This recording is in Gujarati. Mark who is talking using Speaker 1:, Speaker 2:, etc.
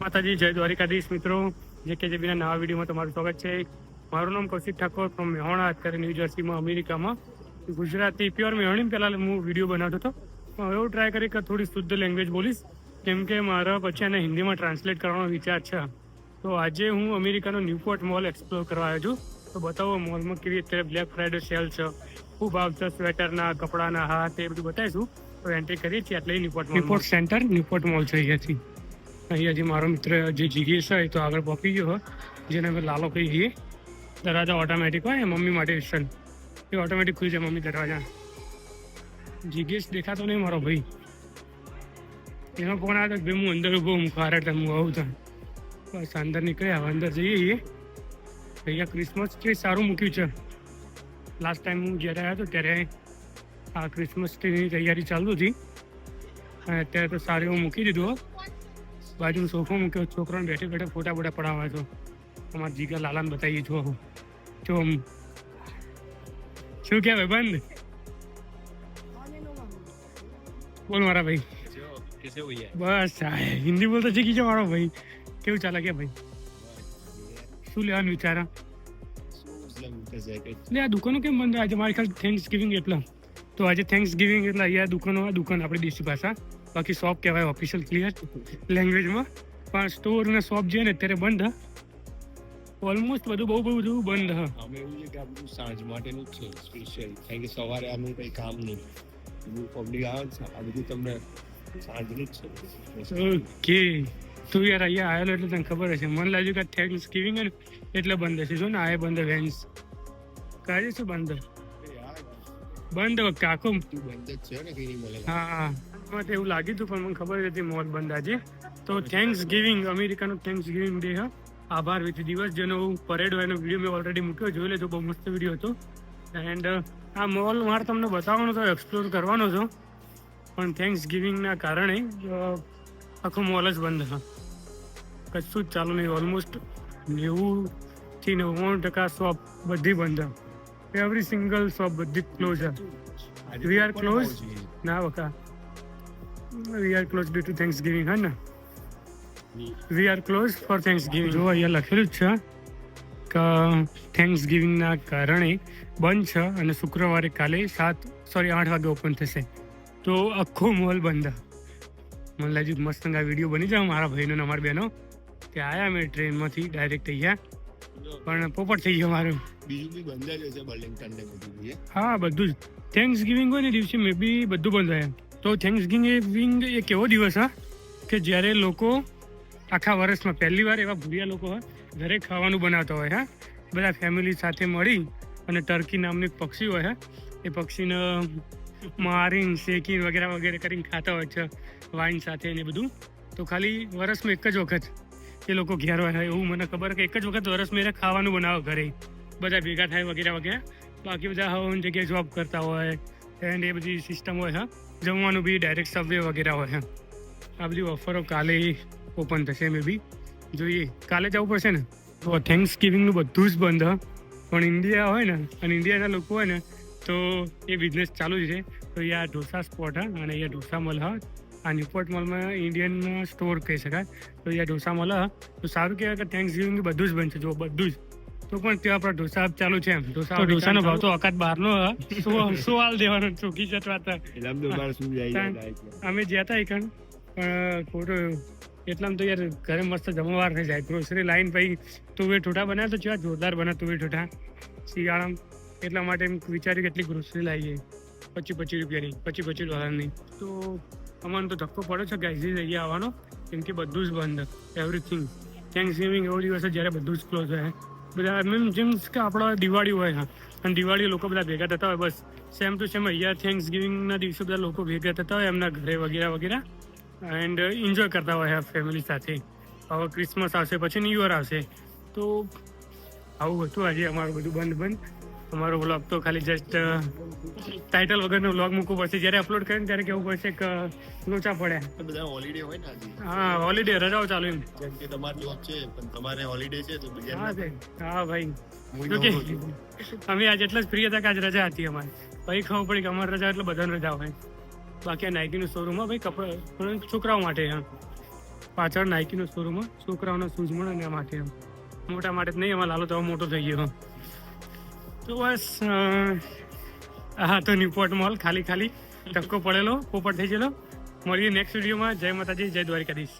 Speaker 1: માતાજી, જય દ્વારિકાધીશ મિત્રો. JKJB ના નવા વિડીયોમાં તમારું સ્વાગત છે. મારું નામ કૌશિક ઠાકોર ફ્રોમ મેહોણા, અત્યારે ન્યૂ જર્સીમાં અમેરિકામાં. ગુજરાતી પ્યોર મેહોણી પહેલાં હું વિડીયો બનાવતો હતો, પણ હવે એવું ટ્રાય કરી કે થોડી શુદ્ધ લેંગ્વેજ બોલીશ, કેમ કે મારા પછી એને હિન્દીમાં ટ્રાન્સલેટ કરવાનો વિચાર છે. તો આજે હું અમેરિકાનો ન્યુપોર્ટ મોલ એક્સપ્લોર કરવા આવ્યો છું. તો બતાવો મોલમાં કેવી અત્યારે બ્લેક ફ્રાઇડે સેલ છે, ખૂબ ભાવ છે સ્વેટરના, કપડાના, હાથ એ બધું બતાવીશું. તો એન્ટ્રી કરીએ છીએ એટલે ન્યુપોર્ટ સેન્ટર, ન્યુપોર્ટ મોલ છે અહીંયાથી. અહીંયા જે મારો મિત્ર જે જીગેશ હોય તો આગળ પહોંચી ગયો હોય, જેને અમે લાલો કહી દઈએ. દરવાજા ઓટોમેટિક હોય, મમ્મી માટે વિશન એ ઓટોમેટિક ખુલી જાય મમ્મી દરવાજા. જીગેશ દેખાતો નહીં મારો ભાઈ, એનો ફોન આવ્યો ભાઈ હું અંદર ઊભો, હું ખારટ હું આવું ત્યાં. બસ અંદર નીકળ્યા, હવે અંદર જઈએ. અહીંયા ક્રિસમસ ટ્રી સારું મૂક્યું છે. લાસ્ટ ટાઈમ હું જ્યારે આવ્યો હતો ત્યારે આ ક્રિસમસ ટ્રીની તૈયારી ચાલુ હતી, અને અત્યારે તો સારું એવું મૂકી દીધું. બાજુનો સોફો મૂક્યો, છોકરાને બેઠે બેઠે ફોટા બોટા પડાવવા છો. અમારા જીગા લાલાને બતાવીએ છો શું કહેવાય બંધ બોલ મારા ભાઈ. બસ હિન્દી બોલતો શીખી છે મારો ભાઈ. કેવું ચાલે કે ભાઈ, શું લેવાનું વિચારા? એટલે આ દુકાનો કેમ બંધ? આજે મારી ખાલી થેન્ક્સ ગિવિંગ એટલા, તો આજે થેન્ક્સ ગિવિંગ એટલે અહીંયા દુકાનો, આ દુકાન આપણી દેશી ભાષા, બાકી શોપ કહેવાય ઓફિશિયલ ક્લિયર લેંગ્વેજમાં. પણ સ્ટોર અને શોપ જે ને અત્યારે બંધ. ઓલમોસ્ટ બધું બહુ બધું બંધ.
Speaker 2: અમે એવું છે કે આ બધું સાંજ માટેનું જ છે સ્પેશિયલ, કારણ કે સવારે આનું કંઈ કામ નહીં, પબ્લિક આવે છે, આ બધું તમને સાંજનું જ છે.
Speaker 1: ઓકે, તું યાર અહીંયા આવેલો એટલે તને ખબર હશે. મને લાગ્યું કે થેન્ક્સ ગિવિંગ એટલે બંધ હશે. જો ને આ બંધ વેન્સ કાજે છે બંધ કાકો
Speaker 2: બંધ જ છે ને, કંઈ નહીં મળે.
Speaker 1: હા, મને એવું લાગ્યું હતું, પણ મને ખબર હતી મોલ બંધ આજે. તો થેન્ક્સ ગિવિંગ, અમેરિકાનો થેન્ક્સ ગિવિંગ ડે હા, આભાર વિધિ દિવસ, જેનો પરેડ હોય એનો વિડીયો મેં ઓલરેડી મૂક્યો, જોઈ લેજો, બહુ મસ્ત વિડીયો હતો. એન્ડ આ મોલ મારે તમને બતાવવાનો હતો, એક્સપ્લોર કરવાનો છો, પણ થેન્ક્સ ગિવિંગના કારણે આખો મોલ જ બંધ હા, કશું જ ચાલુ નહીં. ઓલમોસ્ટ 90થી 99% શોપ બધી બંધ. એવરી સિંગલ શોપ બધી ક્લોઝ છે. વી આર ક્લોઝ ના બકા, we are close due to thanksgiving હા ને, we are close for thanksgiving. જો અહીંયા લખેલું જ છે કે થેન્ક્સ ગિવિંગના કારણે બંધ છે, અને શુક્રવારે કાલે 8 વાગે ઓપન થશે. તો આખો મોલ બંધ. મને લાગ્યું મસ્ત આ વિડીયો બની જાય મારા ભાઈનો ને અમારા બહેનો. ત્યાં આવ્યા અમે ટ્રેનમાંથી ડાયરેક્ટ અહીંયા, પણ પોપટ થઈ ગયો મારું.
Speaker 2: બીજું બી બંધ જ હશે, બર્લિંગ્ટન ને બધું.
Speaker 1: હા, બધું જ. થેન્ક્સ ગિવિંગ હોય ને દિવસે મે બી બધું બંધ હોય. તો થેન્ક્સ ગિવિંગ એક એવો દિવસ હા કે જ્યારે લોકો આખા વર્ષમાં પહેલી વાર એવા ભૂરિયા લોકો હોય ઘરે ખાવાનું બનાવતા હોય હા, બધા ફેમિલી સાથે મળી, અને ટર્કી નામનું એક પક્ષી હોય હા, એ પક્ષીને મારીને શેકીને વગેરે વગેરે કરીને ખાતા હોય છે વાઇન સાથે ને બધું. તો ખાલી વર્ષમાં એક જ વખત એ લોકો ઘેર હોય, એવું મને ખબર કે એક જ વખત વર્ષમાં એને ખાવાનું બનાવો ઘરે, બધા ભેગા થાય વગેરે વગેરે. બાકી બધા હવાની જગ્યાએ જોબ કરતા હોય એન્ડ એ બધી સિસ્ટમ હોય હા. જમવાનું બી ડાયરેક્ટ સબવે વગેરે હોય હા. આ બધી ઓફરો કાલે ઓપન થશે, મે બી જોઈએ, કાલે જવું પડશે ને. તો થેન્ક્સ ગિવિંગનું બધું જ બંધ હા, પણ ઇન્ડિયા હોય ને અને ઇન્ડિયાના લોકો હોય ને તો એ બિઝનેસ ચાલુ જ છે. તો અહીંયા ઢોસા સ્પોટ હા, અને અહીંયા ઢોસા મોલ હા. આ ન્યુપોર્ટ મોલમાં ઇન્ડિયન સ્ટોર કહી શકાય. તો અહીંયા ઢોસા મોલ હા, તો સારું કહેવાય કે થેન્ક્સ ગિવિંગ બધું જ બંધ છે. જો બધું જ, તો પણ ત્યાં આપણા ઢોસા ચાલુ છે એમ. ઢોસાનો ભાવ તો અકાત બહારનો હા, શું હાલ દેવાનો ચોખ્ખી જત વાત. અમે જ્યાં હતા એકણ પણ ખોટો એટલામાં તો યાર ઘરે મસ્ત જમણવાર થઈ જાય. ગ્રોસરી લાઈન પછી તુવેર ઠોઠા બનાવે તો કેવા જોરદાર બને તુવેર ઠોઠા શિયાળામાં. એટલા માટે એમ વિચાર્યું કે એટલી ગ્રોસરી લાવીએ $25 રૂપિયાની, $25 તો અમને તો ધક્કો પડ્યો છે ગાઈઝ અહીંયા આવવાનો, કેમ કે બધું જ બંધ, એવરીથિંગ. થેન્ક્સ ગિવિંગ એવો દિવસ જ્યારે બધું જ ક્લોઝ હોય બધા. મીન્સ કે આપણા દિવાળી હોય હા, અને દિવાળી લોકો બધા ભેગા થતા હોય, બસ સેમ ટુ સેમ અહીંયા થેન્ક્સ ગિવિંગના દિવસે બધા લોકો ભેગા થતા હોય એમના ઘરે વગેરે વગેરે, એન્ડ એન્જોય કરતા હોય ફેમિલી સાથે. હવે ક્રિસમસ આવશે, પછી ન્યૂ યર આવશે, તો આવું હતું આજે અમારું બધું બંધ. અમારો વ્લોગ તો ખાલી જસ્ટ ટાઇટલ વગરનો વ્લોગ મૂકવો પડશે. જ્યારે અપલોડ કરીને ત્યારે કેવું પડશે કે લોચા પડ્યા.
Speaker 2: બધા હોલિડે હોય ને આજે.
Speaker 1: હા, હોલિડે રજાઓ ચાલુ એમ.
Speaker 2: જેમ કે તમારી જોબ છે પણ તમારે હોલિડે છે તો
Speaker 1: હા ભાઈ, અમે આજે એટલે જ ફ્રી હતા કે આજ રજા હતી અમારે. ભાઈ ખબર પડી કે અમારી રજા એટલે બધાને રજા હોય. બાકી આ નાઇકીનું શોરૂમ હા ભાઈ, કપડા છોકરાઓ માટે હા. પાછળ નાઇકીનો શોરૂમ છોકરાઓના શૂઝ મળે ને માટે એમ મોટા માટે જ નહીં, એમાં લાલો તો મોટો થઈ ગયો. તો બસ હા તો ન્યુપોર્ટ મોલ ખાલી ધક્કો પડેલો પોપટ થઈ ગયેલો. મળીએ નેક્સ્ટ વિડીયોમાં. જય માતાજી, જય દ્વારકાધીશ.